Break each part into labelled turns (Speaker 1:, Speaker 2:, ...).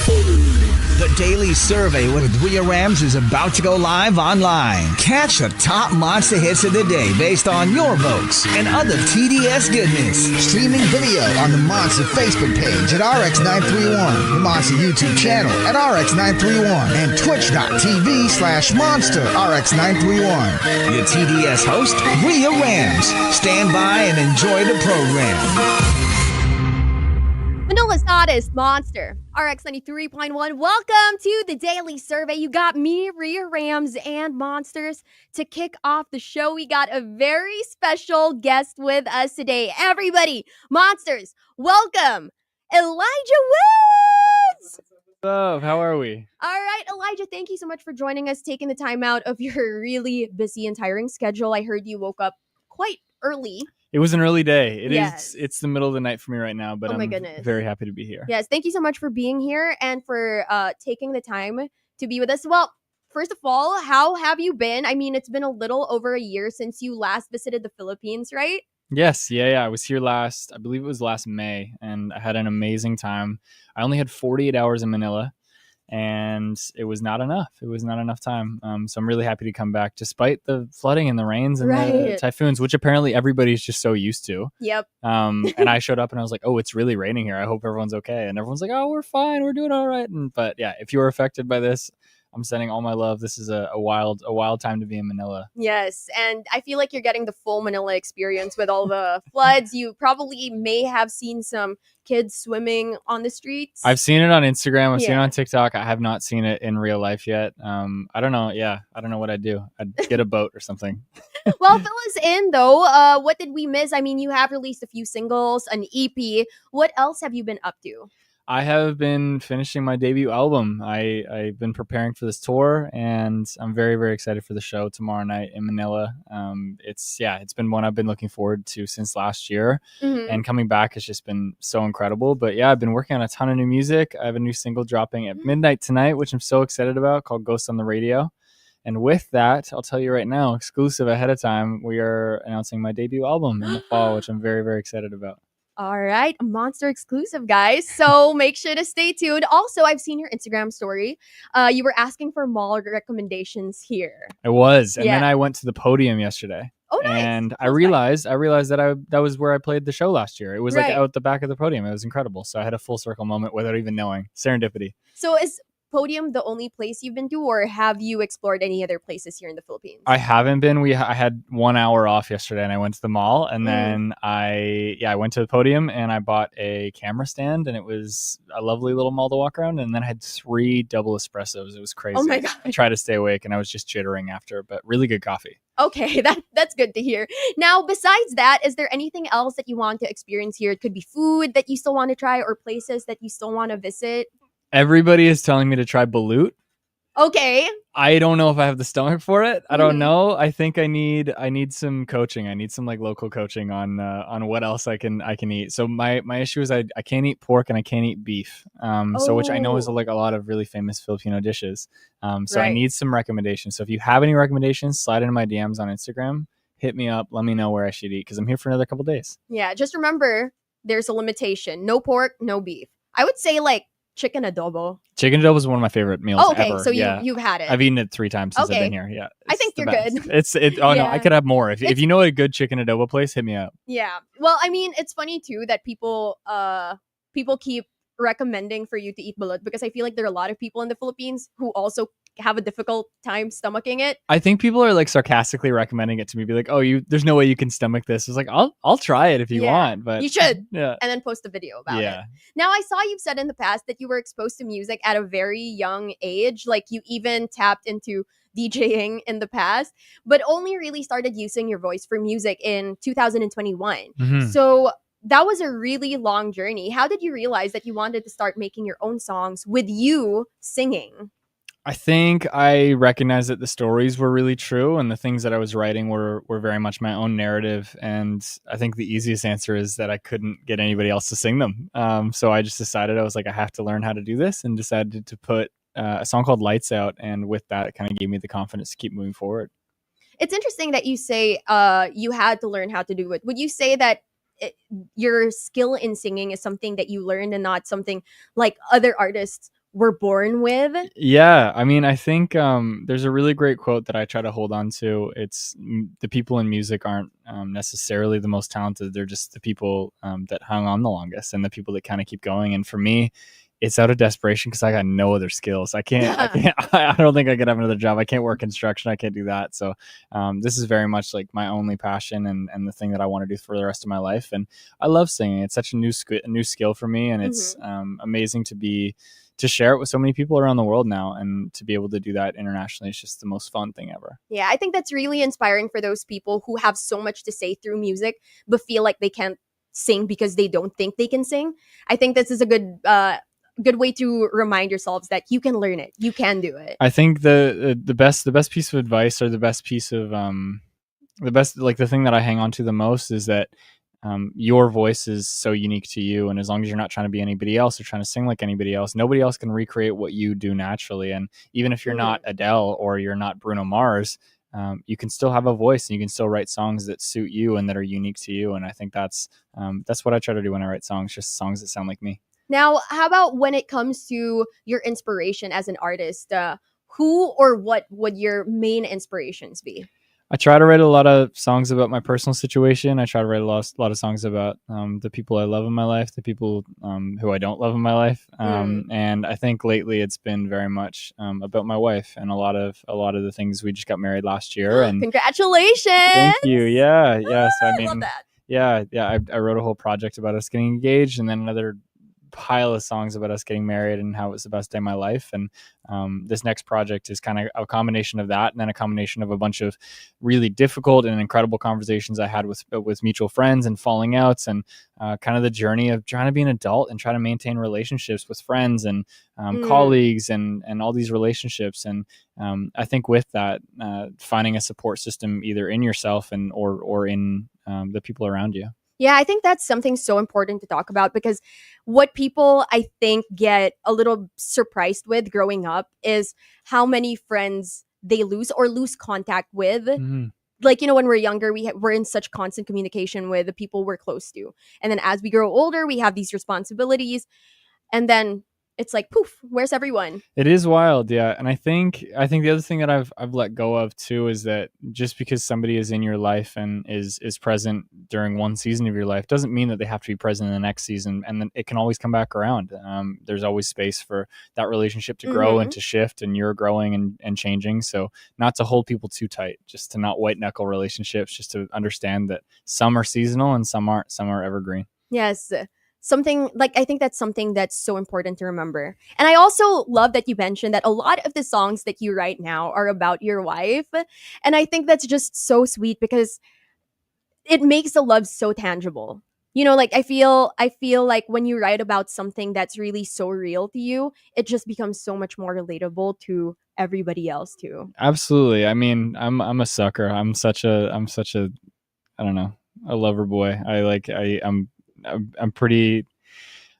Speaker 1: The Daily Survey with Rhea Rams is about to go live online. Catch the top monster hits of the day based on your votes and other TDS goodness. Streaming video on the Monster Facebook page at RX931, the Monster YouTube channel at RX931, and twitch.tv/Monster RX931. Your TDS host, Rhea Rams. Stand by and enjoy the program.
Speaker 2: Manila's hottest monster, RX93.1. Welcome to the Daily Survey. You got me, Rhea Rams, and Monsters. To kick off the show, we got a very special guest with us today. Everybody, Monsters, welcome Elijah Woods!
Speaker 3: What's up? How are we?
Speaker 2: All right, Elijah, thank you so much for joining us, taking the time out of your really busy and tiring schedule. I heard you woke up quite early.
Speaker 3: It was an early day.
Speaker 2: Yes.
Speaker 3: It's the middle of the night for me right now, but I'm very happy to be here.
Speaker 2: Yes, thank you so much for being here and for taking the time to be with us. Well, first of all, how have you been? I mean, it's been a little over a year since you last visited the Philippines, right?
Speaker 3: Yes, yeah. I was here I believe it was last May, and I had an amazing time. I only had 48 hours in Manila, and it was not enough. It was not enough time. So I'm really happy to come back despite the flooding and the rains and the typhoons, which apparently everybody's just so used to.
Speaker 2: Yep.
Speaker 3: And I showed up and I was like, oh, it's really raining here. I hope everyone's okay. And everyone's like, oh, we're fine. We're doing all right. But yeah, if you were affected by this, I'm sending all my love. This is a wild time to be in Manila.
Speaker 2: Yes, and I feel like you're getting the full Manila experience with all the floods. You probably may have seen some kids swimming on the streets.
Speaker 3: I've seen it on Instagram. I've seen it on TikTok. I have not seen it in real life yet. I don't know. Yeah, I don't know what I'd do. I'd get a boat or something.
Speaker 2: Well, fill us in, though. What did we miss? I mean, you have released a few singles, an EP. What else have you been up to?
Speaker 3: I have been finishing my debut album. I've been preparing for this tour, and I'm very, very excited for the show tomorrow night in Manila. It's been one I've been looking forward to since last year, and coming back has just been so incredible. But yeah, I've been working on a ton of new music. I have a new single dropping at midnight tonight, which I'm so excited about, called Ghost on the Radio. And with that, I'll tell you right now, exclusive ahead of time, we are announcing my debut album in the fall, which I'm very, very excited about.
Speaker 2: All right, Monster exclusive, guys. So make sure to stay tuned. Also, I've seen your Instagram story. You were asking for mall recommendations here.
Speaker 3: I was, and then I went to the podium yesterday.
Speaker 2: Oh, nice.
Speaker 3: And I realized that that was where I played the show last year. It was like out the back of the podium. It was incredible. So I had a full circle moment without even knowing. Serendipity.
Speaker 2: So is Podium the only place you've been to, or have you explored any other places here in the Philippines?
Speaker 3: I haven't been. I had 1 hour off yesterday, and I went to the mall, and then I went to the Podium, and I bought a camera stand, and it was a lovely little mall to walk around, and then I had 3 double espressos. It was crazy.
Speaker 2: Oh my God.
Speaker 3: I tried to stay awake, and I was just chittering after, but really good coffee.
Speaker 2: Okay, that's good to hear. Now, besides that, is there anything else that you want to experience here? It could be food that you still want to try, or places that you still want to visit.
Speaker 3: Everybody is telling me to try balut.
Speaker 2: Okay.
Speaker 3: I don't know if I have the stomach for it. I don't know. I think I need some coaching. I need some like local coaching on what else I can eat. So my issue is I can't eat pork and I can't eat beef. So which I know is like a lot of really famous Filipino dishes. So I need some recommendations. So if you have any recommendations, slide into my DMs on Instagram. Hit me up. Let me know where I should eat because I'm here for another couple days.
Speaker 2: Yeah, just remember there's a limitation. No pork, no beef. I would say like chicken adobo.
Speaker 3: Chicken adobo is one of my favorite meals ever.
Speaker 2: So you've had it.
Speaker 3: I've eaten it 3 times since I've been here. Yeah,
Speaker 2: I think you're good.
Speaker 3: No, I could have more. If you know a good chicken adobo place, hit me up.
Speaker 2: Yeah. Well, I mean, it's funny too that people keep recommending for you to eat balut because I feel like there are a lot of people in the Philippines who also have a difficult time stomaching it.
Speaker 3: I think people are like sarcastically recommending it to me, be like, "Oh, there's no way you can stomach this." It's like, I'll try it if you want, but
Speaker 2: you should.
Speaker 3: Yeah.
Speaker 2: And then post a video about it. Now, I saw you've said in the past that you were exposed to music at a very young age. Like you even tapped into DJing in the past, but only really started using your voice for music in 2021. So that was a really long journey. How did you realize that you wanted to start making your own songs with you singing?
Speaker 3: I think I recognized that the stories were really true and the things that I was writing were very much my own narrative. And I think the easiest answer is that I couldn't get anybody else to sing them. So I just decided, I was like, I have to learn how to do this, and decided to put a song called Lights Out. And with that, it kind of gave me the confidence to keep moving forward.
Speaker 2: It's interesting that you say you had to learn how to do it. Would you say that your skill in singing is something that you learned and not something like other artists were born with?
Speaker 3: Yeah, I mean, I think there's a really great quote that I try to hold on to. It's the people in music aren't necessarily the most talented. They're just the people that hung on the longest and the people that kind of keep going. And for me, it's out of desperation because I got no other skills. I can't, I don't think I could have another job. I can't work construction. I can't do that. So this is very much like my only passion and the thing that I want to do for the rest of my life. And I love singing. It's such a new skill for me. And it's amazing to share it with so many people around the world now, and to be able to do that internationally is just the most fun thing ever.
Speaker 2: Yeah, I think that's really inspiring for those people who have so much to say through music, but feel like they can't sing because they don't think they can sing. I think this is a good way to remind yourselves that you can learn it. You can do it.
Speaker 3: I think the best piece of advice, or the best piece of the thing that I hang on to the most is that your voice is so unique to you, and as long as you're not trying to be anybody else or trying to sing like anybody else, nobody else can recreate what you do naturally. And even if you're not Adele or you're not Bruno Mars, you can still have a voice and you can still write songs that suit you and that are unique to you. And I think that's what I try to do when I write songs, just songs that sound like me.
Speaker 2: Now, how about when it comes to your inspiration as an artist? Who or what would your main inspirations be?
Speaker 3: I try to write a lot of songs about my personal situation. I try to write a lot of songs about the people I love in my life, the people who I don't love in my life. And I think lately it's been very much about my wife and a lot of the things. We just got married last year. And
Speaker 2: congratulations!
Speaker 3: Thank you. Yeah. So I mean,
Speaker 2: love that.
Speaker 3: Yeah. I wrote a whole project about us getting engaged, and then another pile of songs about us getting married and how it was the best day of my life. And this next project is kind of a combination of that, and then a combination of a bunch of really difficult and incredible conversations I had with mutual friends and falling outs, and kind of the journey of trying to be an adult and try to maintain relationships with friends and colleagues and all these relationships. And I think with that, finding a support system either in yourself and or in the people around you.
Speaker 2: Yeah, I think that's something so important to talk about, because what people, I think, get a little surprised with growing up is how many friends they lose or lose contact with. Like, when we're younger, we're in such constant communication with the people we're close to. And then as we grow older, we have these responsibilities. And then it's like, poof, where's everyone?
Speaker 3: It is wild, yeah. And I think the other thing that I've let go of too is that just because somebody is in your life and is present during one season of your life doesn't mean that they have to be present in the next season, and then it can always come back around. There's always space for that relationship to grow and to shift, and you're growing and changing. So not to hold people too tight, just to not white knuckle relationships, just to understand that some are seasonal and some aren't, some are evergreen.
Speaker 2: Yes. I think that's something that's so important to remember. And I also love that you mentioned that a lot of the songs that you write now are about your wife. And I think that's just so sweet, because it makes the love so tangible. I feel like when you write about something that's really so real to you, it just becomes so much more relatable to everybody else too.
Speaker 3: Absolutely. I mean, I'm a sucker. I'm such a I don't know, a lover boy. I'm pretty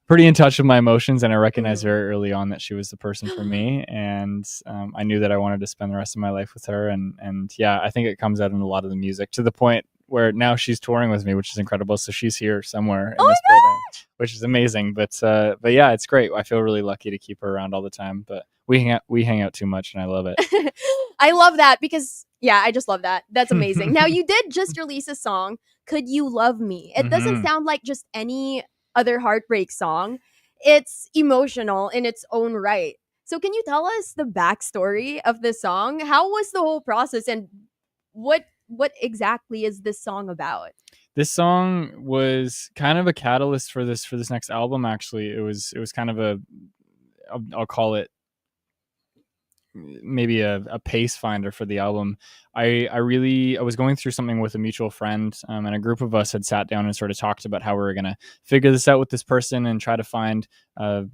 Speaker 3: in touch with my emotions, and I recognized very early on that she was the person for me, and I knew that I wanted to spend the rest of my life with her, and yeah, I think it comes out in a lot of the music, to the point where now she's touring with me, which is incredible. So she's here somewhere in this building, which is amazing. But yeah, it's great. I feel really lucky to keep her around all the time, but we hang out too much, and I love it.
Speaker 2: I love that, because I just love that. That's amazing. Now, you did just release a song, Could You Love Me? It doesn't sound like just any other heartbreak song. It's emotional in its own right. So can you tell us the backstory of the song? How was the whole process, and what exactly is this song about?
Speaker 3: This song was kind of a catalyst for this next album. Actually, it was kind of I'll call it maybe a pace finder for the album. I was going through something with a mutual friend, and a group of us had sat down and sort of talked about how we were going to figure this out with this person and try to find a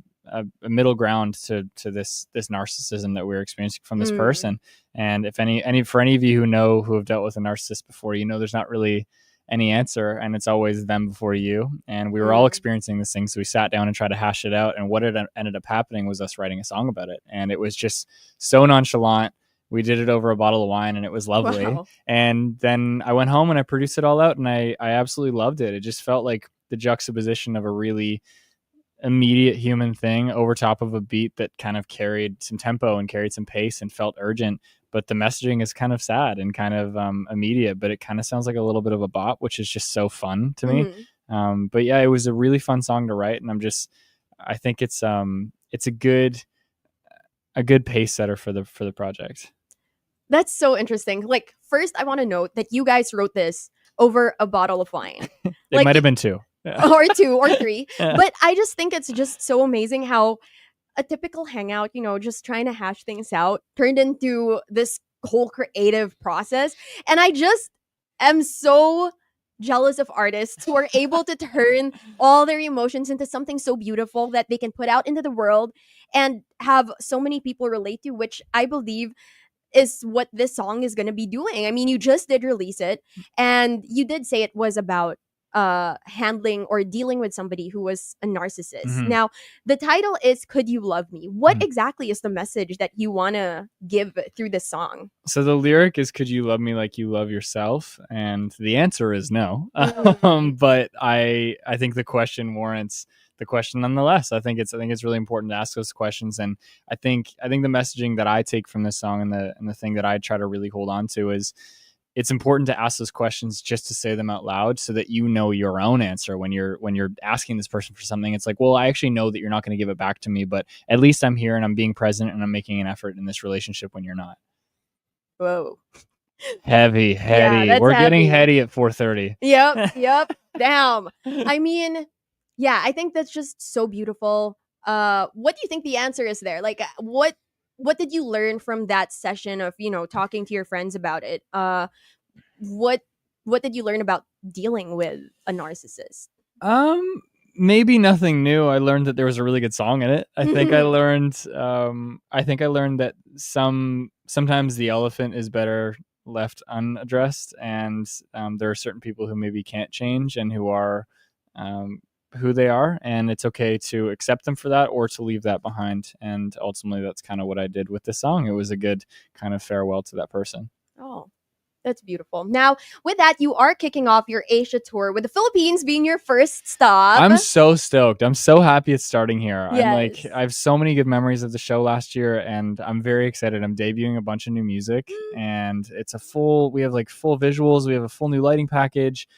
Speaker 3: middle ground to this narcissism that we were experiencing from this person. And if for any of you who have dealt with a narcissist before, there's not really any answer, and it's always them before you. And we were all experiencing this thing, so we sat down and tried to hash it out, and what ended up happening was us writing a song about it. And it was just so nonchalant. We did it over a bottle of wine, and it was lovely. Wow. And then I went home and I produced it all out, and I absolutely loved it. It just felt like the juxtaposition of a really immediate human thing over top of a beat that kind of carried some tempo and carried some pace and felt urgent. But the messaging is kind of sad and kind of immediate, but it kind of sounds like a little bit of a bop, which is just so fun to me. But yeah, it was a really fun song to write, and I think it's a good pace setter for the project.
Speaker 2: That's so interesting. Like, first, I want to note that you guys wrote this over a bottle of wine.
Speaker 3: It might have been 2. Yeah.
Speaker 2: Or 2 or 3.
Speaker 3: Yeah.
Speaker 2: But I just think it's just so amazing how a typical hangout, just trying to hash things out, turned into this whole creative process. And I just am so jealous of artists who are able to turn all their emotions into something so beautiful that they can put out into the world and have so many people relate to, which I believe is what this song is going to be doing. I mean, you just did release it, and you did say it was about handling or dealing with somebody who was a narcissist.
Speaker 3: Mhm.
Speaker 2: Now, the title is Could You Love Me? What exactly is the message that you want to give through this song?
Speaker 3: So the lyric is, could you love me like you love yourself? And the answer is no. But I think the question warrants the question nonetheless. I think it's really important to ask those questions. And I think the messaging that I take from this song and the thing that I try to really hold on to is, it's important to ask those questions just to say them out loud so that you know your own answer when you're asking this person for something. It's like, well, I actually know that you're not going to give it back to me, but at least I'm here and I'm being present and I'm making an effort in this relationship when you're not.
Speaker 2: Whoa.
Speaker 3: Heady.
Speaker 2: Yeah,
Speaker 3: We're
Speaker 2: heavy.
Speaker 3: Getting heady at 4:30.
Speaker 2: Yep. Damn. I mean, yeah, I think that's just so beautiful. What do you think the answer is there? Like, what did you learn from that session of, talking to your friends about it? What did you learn about dealing with a narcissist?
Speaker 3: Maybe nothing new. I learned that there was a really good song in it. I think I learned that sometimes the elephant is better left unaddressed, and there are certain people who maybe can't change and who are who they are, and it's okay to accept them for that or to leave that behind. And ultimately, that's kind of what I did with this song. It was a good kind of farewell to that person.
Speaker 2: Oh, that's beautiful. Now, with that, you are kicking off your Asia tour, with the Philippines being your first stop.
Speaker 3: I'm so stoked. I'm so happy it's starting here.
Speaker 2: Yes.
Speaker 3: I have so many good memories of the show last year, and I'm very excited. I'm debuting a bunch of new music, and it's we have like full visuals. We have a full new lighting package.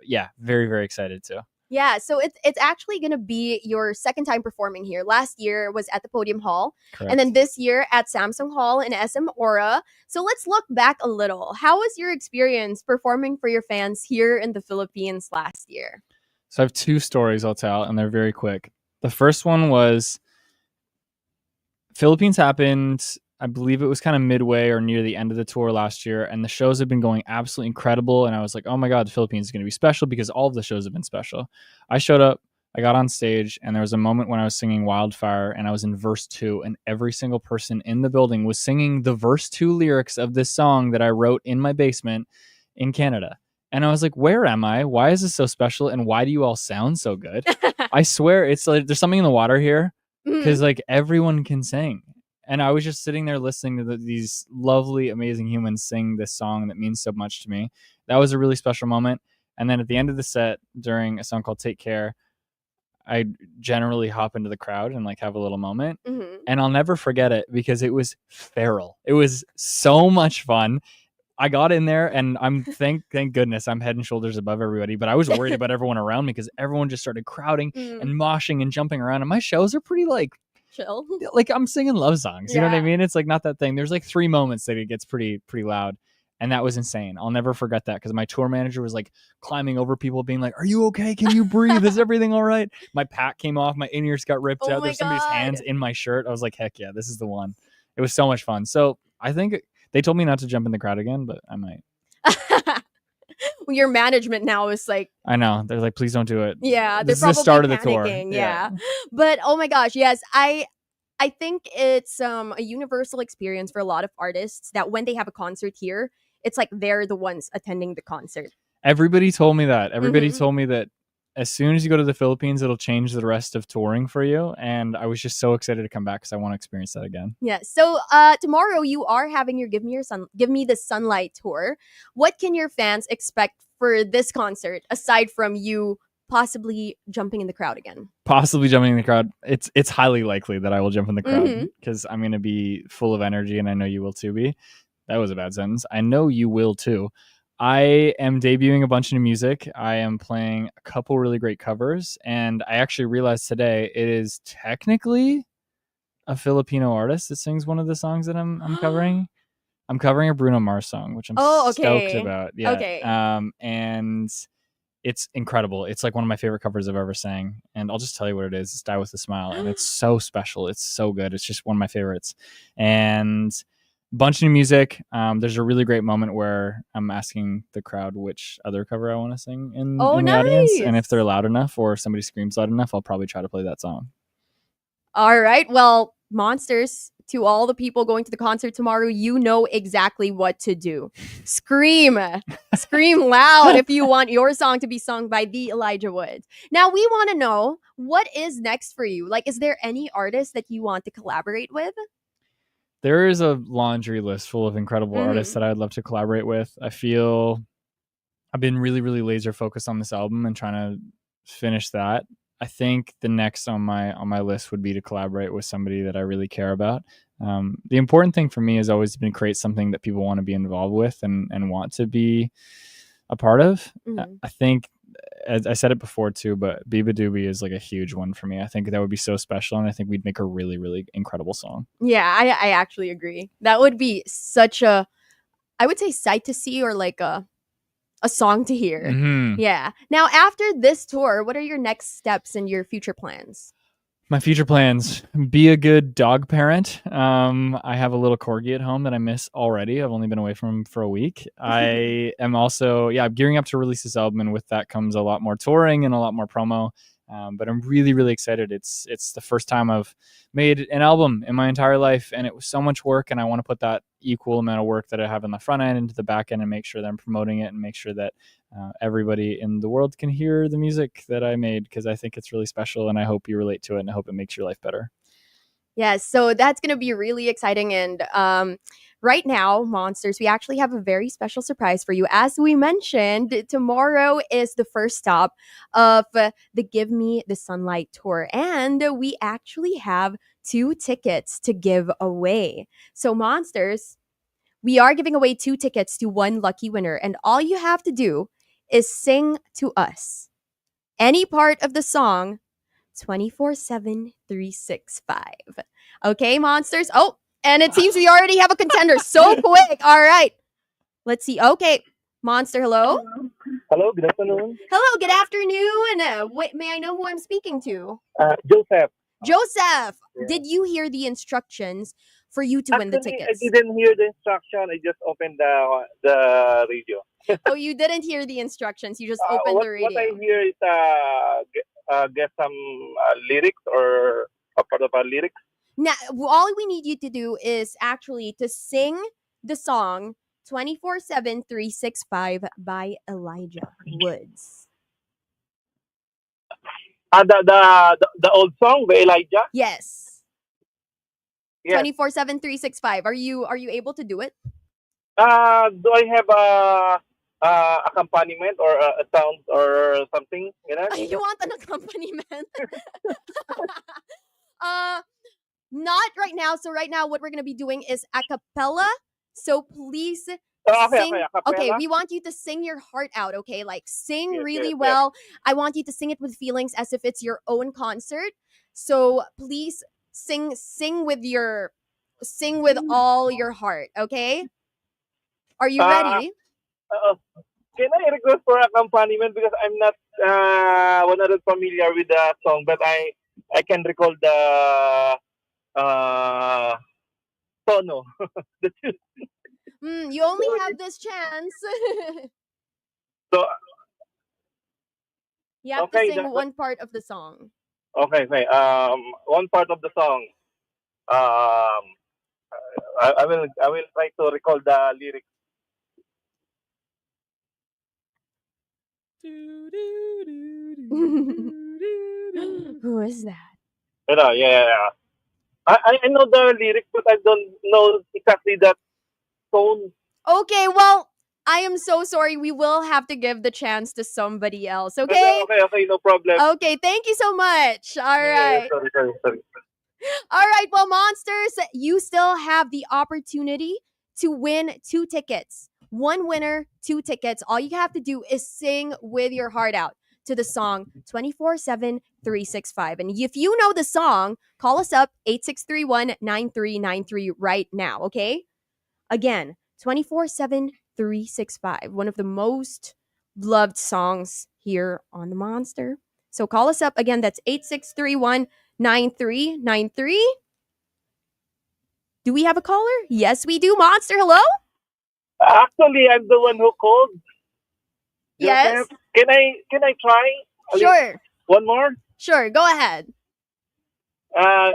Speaker 3: Yeah, very, very excited too.
Speaker 2: Yeah, so it's actually going to be your second time performing here. Last year was at the Podium Hall.
Speaker 3: Correct.
Speaker 2: And then this year at Samsung Hall in SM Aura. So let's look back a little. How was your experience performing for your fans here in the Philippines last year?
Speaker 3: So I have 2 stories I'll tell, and they're very quick. The first one was Philippines happened, I believe it was kind of midway or near the end of the tour last year, and the shows have been going absolutely incredible. And I was like, oh my God, the Philippines is going to be special because all of the shows have been special. I showed up, I got on stage, and there was a moment when I was singing Wildfire, and I was in verse 2, and every single person in the building was singing the verse 2 lyrics of this song that I wrote in my basement in Canada. And I was like, where am I? Why is this so special? And why do you all sound so good? I swear, it's like there's something in the water here, because like everyone can sing. And I was just sitting there listening to these lovely, amazing humans sing this song that means so much to me. That was a really special moment. And then at the end of the set, during a song called Take Care, I generally hop into the crowd and like have a little moment. And I'll never forget it because it was feral. It was so much fun. I got in there and I'm thank goodness I'm head and shoulders above everybody, but I was worried about everyone around me because everyone just started crowding and moshing and jumping around. And my shows are pretty like
Speaker 2: chill.
Speaker 3: Like I'm singing love songs. You know what I mean? It's like not that thing. There's like 3 moments that it gets pretty loud. And that was insane. I'll never forget that because my tour manager was like climbing over people being like, are you okay? Can you breathe? Is everything all right? My pack came off. My in-ears got ripped out. There's somebody's hands in my shirt. I was like, heck yeah, this is the one. It was so much fun. So I think they told me not to jump in the crowd again, but I might.
Speaker 2: Your management now is like,
Speaker 3: I know. They're like, please don't do it.
Speaker 2: Yeah,
Speaker 3: this
Speaker 2: they're
Speaker 3: is the start of the
Speaker 2: panicking,
Speaker 3: tour.
Speaker 2: Yeah. But oh my gosh, yes, I think it's a universal experience for a lot of artists that when they have a concert here, it's like they're the ones attending the concert.
Speaker 3: Everybody told me that. Everybody told me that as soon as you go to the Philippines, it'll change the rest of touring for you. And I was just so excited to come back because I want to experience that again.
Speaker 2: Yeah. So tomorrow you are having your Give Me the Sunlight tour. What can your fans expect for this concert aside from you possibly jumping in the crowd again?
Speaker 3: Possibly jumping in the crowd. It's highly likely that I will jump in the crowd
Speaker 2: Mhm.
Speaker 3: because I'm going to be full of energy, and I know you will too be. That was a bad sentence. I know you will too. I am debuting a bunch of new music. I am playing a couple really great covers, and I actually realized today it is technically a Filipino artist that sings one of the songs that I'm covering. I'm covering a Bruno Mars song, which I'm
Speaker 2: Oh,
Speaker 3: stoked
Speaker 2: okay.
Speaker 3: about. Yeah.
Speaker 2: Okay.
Speaker 3: And it's incredible. It's like one of my favorite covers I've ever sang. And I'll just tell you what it is. It's Die With a Smile. And it's so special. It's so good. It's just one of my favorites. And a bunch of new music. There's a really great moment where I'm asking the crowd which other cover I want to sing in the audience. And if they're loud enough or if somebody screams loud enough, I'll probably try to play that song.
Speaker 2: All right. Well, Monsters, to all the people going to the concert tomorrow, you know exactly what to do. Scream. Scream loud if you want your song to be sung by the Elijah Woods. Now, we want to know, what is next for you? Like, is there any artist that you want to collaborate with?
Speaker 3: There is a laundry list full of incredible artists that I'd love to collaborate with. I feel I've been really, really laser focused on this album and trying to finish that. I think the next on my list would be to collaborate with somebody that I really care about. The important thing for me has always been to create something that people want to be involved with and want to be a part of. I think, as I said it before too, but Biba Doobie is like a huge one for me. I think that would be so special, and I think we'd make a really, really incredible song.
Speaker 2: Yeah, I actually agree. That would be such a, I would say, sight to see, or like a song to hear.
Speaker 3: Mm-hmm.
Speaker 2: Yeah. Now, after this tour, what are your next steps and your future plans?
Speaker 3: My future plans: be a good dog parent. I have a little corgi at home that I miss already. I've only been away from him for a week. I am also, I'm gearing up to release this album, and with that comes a lot more touring and a lot more promo. But I'm really, really excited. It's the first time I've made an album in my entire life, and it was so much work, and I want to put that equal amount of work that I have in the front end into the back end and make sure that I'm promoting it and make sure that everybody in the world can hear the music that I made, because I think it's really special, and I hope you relate to it, and I hope it makes your life better.
Speaker 2: Yes, so that's going to be really exciting. And right now, Monsters, we actually have a very special surprise for you. As we mentioned, tomorrow is the first stop of the Give Me the Sunlight tour. And we actually have 2 tickets to give away. So, Monsters, we are giving away 2 tickets to 1 lucky winner. And all you have to do is sing to us any part of the song 24/7 365. Okay, Monsters. Oh, and it seems we already have a contender. So quick. All right. Let's see. Okay. Monster, hello.
Speaker 4: Hello, good afternoon.
Speaker 2: Hello, good afternoon. Wait, may I know who I'm speaking to?
Speaker 4: Joseph.
Speaker 2: Joseph,
Speaker 4: Yeah.
Speaker 2: did you hear the instructions for you to win the
Speaker 4: Actually,
Speaker 2: tickets?
Speaker 4: I didn't hear the instruction. I just opened the radio.
Speaker 2: Oh, you didn't hear the instructions. You just opened the radio.
Speaker 4: What I hear is get some lyrics or a part of our lyrics.
Speaker 2: Now, all we need you to do is actually to sing the song 24/7 365 by Elijah Woods.
Speaker 4: The old song by Elijah?
Speaker 2: Yes.
Speaker 4: Yes.
Speaker 2: 24/7 365. Are you able to do it?
Speaker 4: Do I have a accompaniment or a sound or something? You know?
Speaker 2: You want an accompaniment? Not right now. So right now what we're going to be doing is a cappella. So please sing. Okay, we want you to sing your heart out, okay? Like sing really well. Yes. I want you to sing it with feelings as if it's your own concert. So please sing with all your heart, okay? Are you ready?
Speaker 4: Can I request for accompaniment, because I'm not 100 familiar with the song, but I can recall the tono.
Speaker 2: You only have this chance.
Speaker 4: So
Speaker 2: you have to sing one part of the song.
Speaker 4: Okay. One part of the song. I will try to recall the lyrics.
Speaker 2: Who is that?
Speaker 4: Yeah. I know the lyrics, but I don't know exactly that tone.
Speaker 2: Okay, well, I am so sorry. We will have to give the chance to somebody else, okay?
Speaker 4: Okay, no problem.
Speaker 2: Okay, thank you so much. All right.
Speaker 4: Sorry.
Speaker 2: All right, well, Monsters, you still have the opportunity to win 2 tickets. 1 winner, 2 tickets. All you have to do is sing with your heart out to the song 24/7 365. And if you know the song, call us up 8631-9393 right now, okay? Again, 24/7 365. One of the most loved songs here on the Monster. So call us up again. That's 8631-9393. Do we have a caller? Yes, we do. Monster, hello?
Speaker 4: Actually, I'm the one who called.
Speaker 2: Yes.
Speaker 4: Joseph, can I try?
Speaker 2: Sure.
Speaker 4: One more?
Speaker 2: Sure, go ahead.
Speaker 4: A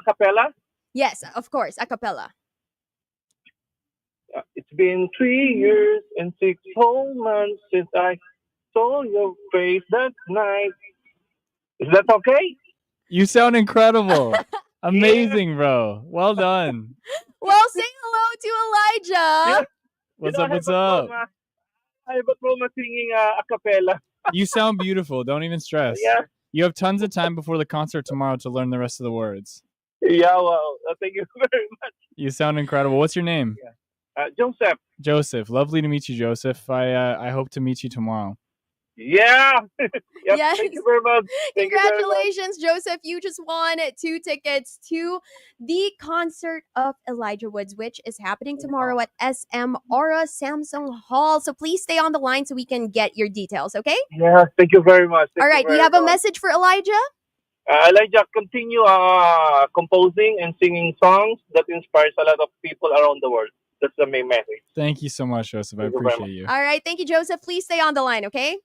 Speaker 4: cappella?
Speaker 2: Yes, of course, a cappella.
Speaker 4: It's been 3 years and 6 whole months since I saw your face that night. Is that okay?
Speaker 3: You sound incredible. Amazing, bro. Well done.
Speaker 2: Well, say hello to Elijah.
Speaker 4: Yeah.
Speaker 3: What's
Speaker 4: You know,
Speaker 3: up? What's up?
Speaker 4: I have a trauma singing a cappella.
Speaker 3: You sound beautiful. Don't even stress.
Speaker 4: Yeah.
Speaker 3: You have tons of time before the concert tomorrow to learn the rest of the words.
Speaker 4: Yeah, well, thank you very much.
Speaker 3: You sound incredible. What's your name?
Speaker 4: Joseph.
Speaker 3: Joseph. Lovely to meet you, Joseph. I hope to meet you tomorrow.
Speaker 4: Yeah. Yep,
Speaker 2: Yes.
Speaker 4: Thank you very much. Thank you very much.
Speaker 2: Congratulations, Joseph. You just won 2 tickets to the concert of Elijah Woods, which is happening tomorrow at SM Aura Samsung Hall. So please stay on the line so we can get your details, okay?
Speaker 4: Yeah, thank you very much.
Speaker 2: All right. Do you have a message for Elijah?
Speaker 4: Elijah, continue composing and singing songs that inspires a lot of people around the world. That's the main message.
Speaker 3: Thank you so much, Joseph. I
Speaker 4: Thank you very
Speaker 3: appreciate you.
Speaker 2: All right. Thank you, Joseph. Please stay on the line, okay?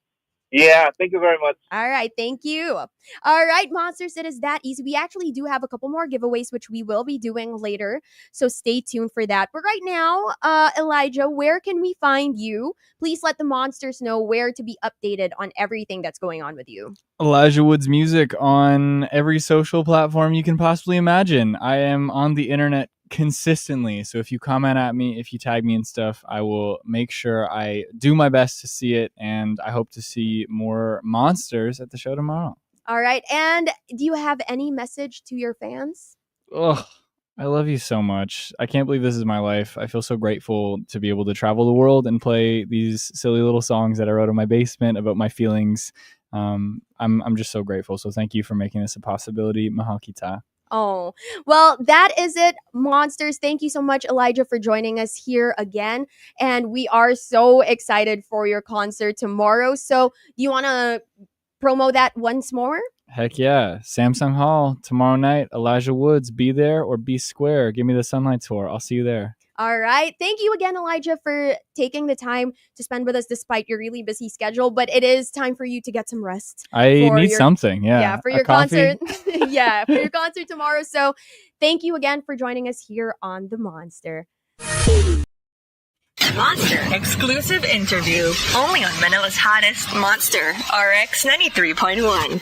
Speaker 4: Yeah, thank you very much.
Speaker 2: All right, thank you. All right, Monsters, it is that easy. We actually do have a couple more giveaways, which we will be doing later. So stay tuned for that. But right now, Elijah, where can we find you? Please let the Monsters know where to be updated on everything that's going on with you.
Speaker 3: Elijah Woods Music on every social platform you can possibly imagine. I am on the internet consistently. So if you comment at me, if you tag me and stuff, I will make sure I do my best to see it. And I hope to see more Monsters at the show tomorrow.
Speaker 2: All right. And do you have any message to your fans?
Speaker 3: Ugh, I love you so much. I can't believe this is my life. I feel so grateful to be able to travel the world and play these silly little songs that I wrote in my basement about my feelings. I'm just so grateful. So thank you for making this a possibility. Mahal kita.
Speaker 2: Oh, well, that is it, Monsters. Thank you so much, Elijah, for joining us here again. And we are so excited for your concert tomorrow. So do you want to promo that once more?
Speaker 3: Heck yeah. Samsung Hall tomorrow night. Elijah Woods. Be there or be square. Give me the Sunlight Tour. I'll see you there.
Speaker 2: All right. Thank you again, Elijah, for taking the time to spend with us despite your really busy schedule. But it is time for you to get some rest.
Speaker 3: I need something. Yeah.
Speaker 2: Yeah, for your concert. Yeah, for your concert tomorrow. So thank you again for joining us here on The Monster.
Speaker 5: Monster exclusive interview only on Manila's hottest Monster RX93.1.